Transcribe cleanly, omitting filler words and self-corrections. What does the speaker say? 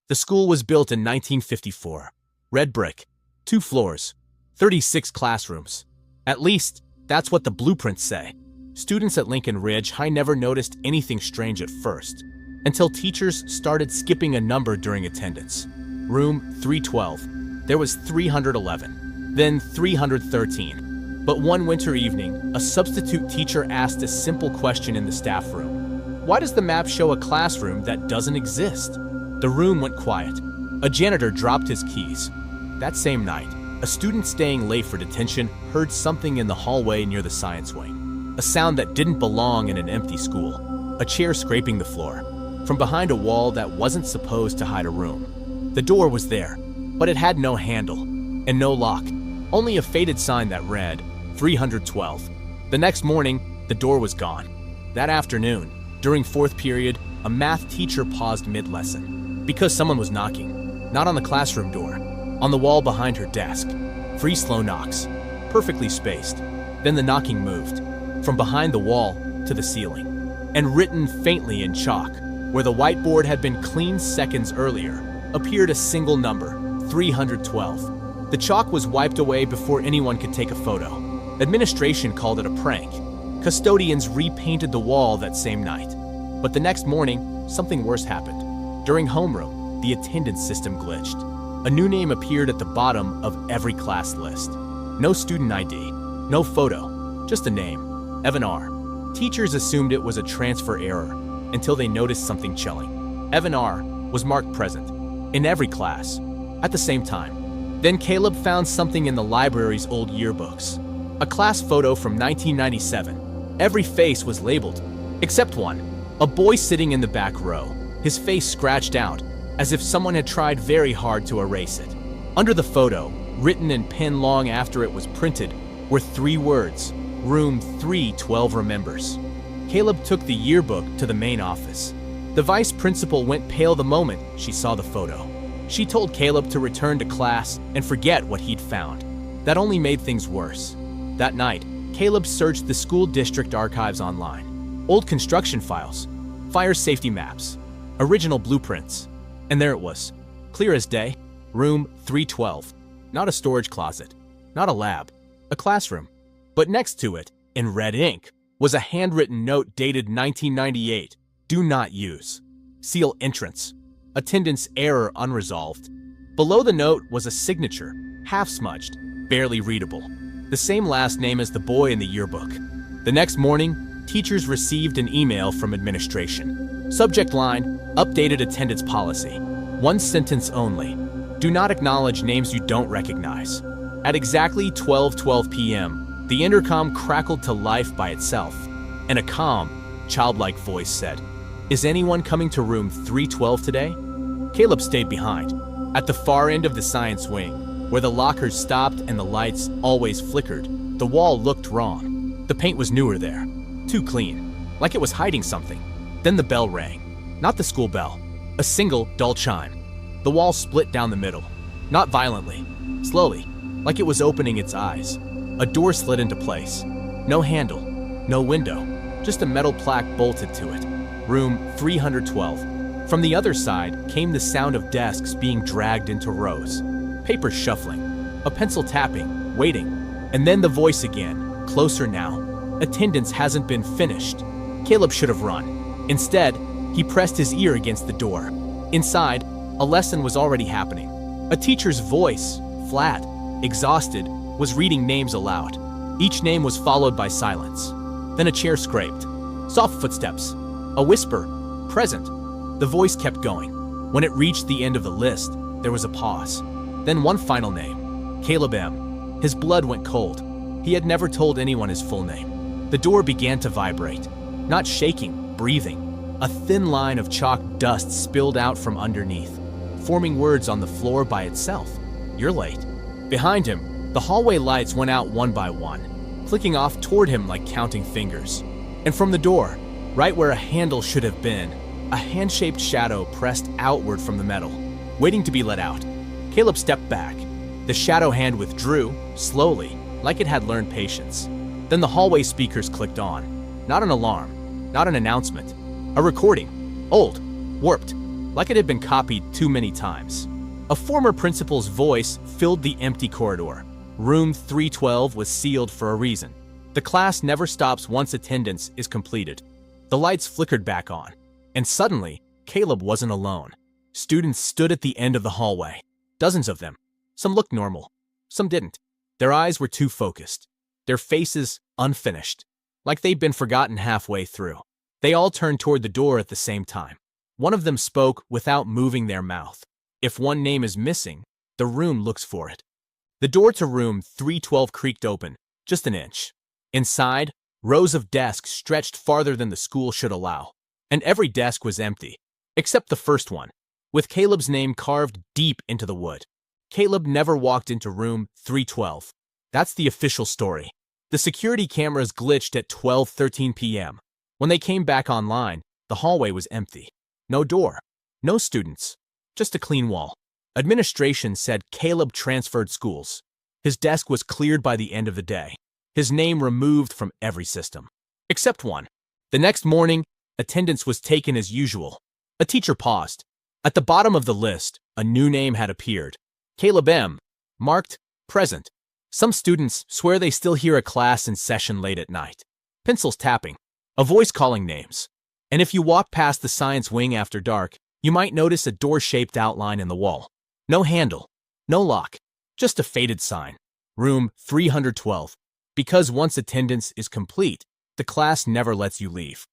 The school was built in 1954. Red brick, 2 floors, 36 classrooms. At least, that's what the blueprints say. Students at Lincoln Ridge High never noticed anything strange at first, until teachers started skipping a number during attendance. Room 312. There was 311, then 313. But one winter evening, a substitute teacher asked a simple question in the staff room. Why does the map show a classroom that doesn't exist? The room went quiet. A janitor dropped his keys. That same night, a student staying late for detention heard something in the hallway near the science wing. A sound that didn't belong in an empty school. A chair scraping the floor, from behind a wall that wasn't supposed to hide a room. The door was there, but it had no handle and no lock, only a faded sign that read 312. The next morning, the door was gone. That afternoon, during 4th period, a math teacher paused mid-lesson because someone was knocking, not on the classroom door, on the wall behind her desk. 3 slow knocks, perfectly spaced. Then the knocking moved from behind the wall to the ceiling, and written faintly in chalk, where the whiteboard had been cleaned seconds earlier, appeared a single number, 312. The chalk was wiped away before anyone could take a photo. Administration called it a prank. Custodians repainted the wall that same night. But the next morning, something worse happened. During homeroom, the attendance system glitched. A new name appeared at the bottom of every class list. No student ID, no photo, just a name. Evan R. Teachers assumed it was a transfer error until they noticed something chilling. Evan R. was marked present in every class at the same time. Then Caleb found something in the library's old yearbooks. A class photo from 1997. Every face was labeled, except one. A boy sitting in the back row, his face scratched out, as if someone had tried very hard to erase it. Under the photo, written in pen long after it was printed, were 3 words. Room 312 remembers. Caleb took the yearbook to the main office. The vice principal went pale the moment she saw the photo. She told Caleb to return to class and forget what he'd found. That only made things worse. That night, Caleb searched the school district archives online. Old construction files, fire safety maps, original blueprints. And there it was, clear as day, room 312. Not a storage closet, not a lab, a classroom. But next to it, in red ink, was a handwritten note dated 1998. Do not use. Seal entrance. Attendance error unresolved. Below the note was a signature, half-smudged, barely readable. The same last name as the boy in the yearbook. The next morning, teachers received an email from administration. Subject line, updated attendance policy. 1 sentence only. Do not acknowledge names you don't recognize. At exactly 12:12 p.m., the intercom crackled to life by itself, and a calm, childlike voice said, "Is anyone coming to room 312 today?" Caleb stayed behind, at the far end of the science wing, where the lockers stopped and the lights always flickered. The wall looked wrong. The paint was newer there, too clean, like it was hiding something. Then the bell rang. Not the school bell, a single, dull chime. The wall split down the middle, not violently, slowly, like it was opening its eyes. A door slid into place. No handle, no window, just a metal plaque bolted to it. Room 312. From the other side came the sound of desks being dragged into rows. Paper shuffling, a pencil tapping, waiting. And then the voice again, closer now. Attendance hasn't been finished. Caleb should have run. Instead, he pressed his ear against the door. Inside, a lesson was already happening. A teacher's voice, flat, exhausted, was reading names aloud. Each name was followed by silence. Then a chair scraped. Soft footsteps. A whisper. Present. The voice kept going. When it reached the end of the list, there was a pause. Then one final name. Caleb M. His blood went cold. He had never told anyone his full name. The door began to vibrate. Not shaking, breathing. A thin line of chalk dust spilled out from underneath, forming words on the floor by itself. You're late. Behind him, the hallway lights went out one by one, flicking off toward him like counting fingers. And from the door, right where a handle should have been, a hand-shaped shadow pressed outward from the metal, waiting to be let out. Caleb stepped back. The shadow hand withdrew, slowly, like it had learned patience. Then the hallway speakers clicked on. Not an alarm, not an announcement. A recording. Old, warped, like it had been copied too many times. A former principal's voice filled the empty corridor. Room 312 was sealed for a reason. The class never stops once attendance is completed. The lights flickered back on, and suddenly, Caleb wasn't alone. Students stood at the end of the hallway. Dozens of them. Some looked normal, some didn't. Their eyes were too focused, their faces unfinished, like they'd been forgotten halfway through. They all turned toward the door at the same time. One of them spoke without moving their mouth. If one name is missing, the room looks for it. The door to room 312 creaked open, just an inch. Inside, rows of desks stretched farther than the school should allow, and every desk was empty, except the first one, with Caleb's name carved deep into the wood. Caleb never walked into room 312. That's the official story. The security cameras glitched at 12:13 p.m. When they came back online, the hallway was empty. No door, no students, just a clean wall. Administration said Caleb transferred schools. His desk was cleared by the end of the day. His name removed from every system, except one. The next morning, attendance was taken as usual. A teacher paused. At the bottom of the list, a new name had appeared. Caleb M., marked present. Some students swear they still hear a class in session late at night. Pencils tapping, a voice calling names. And if you walk past the science wing after dark, you might notice a door-shaped outline in the wall. No handle, no lock, just a faded sign. Room 312. Because once attendance is complete, the class never lets you leave.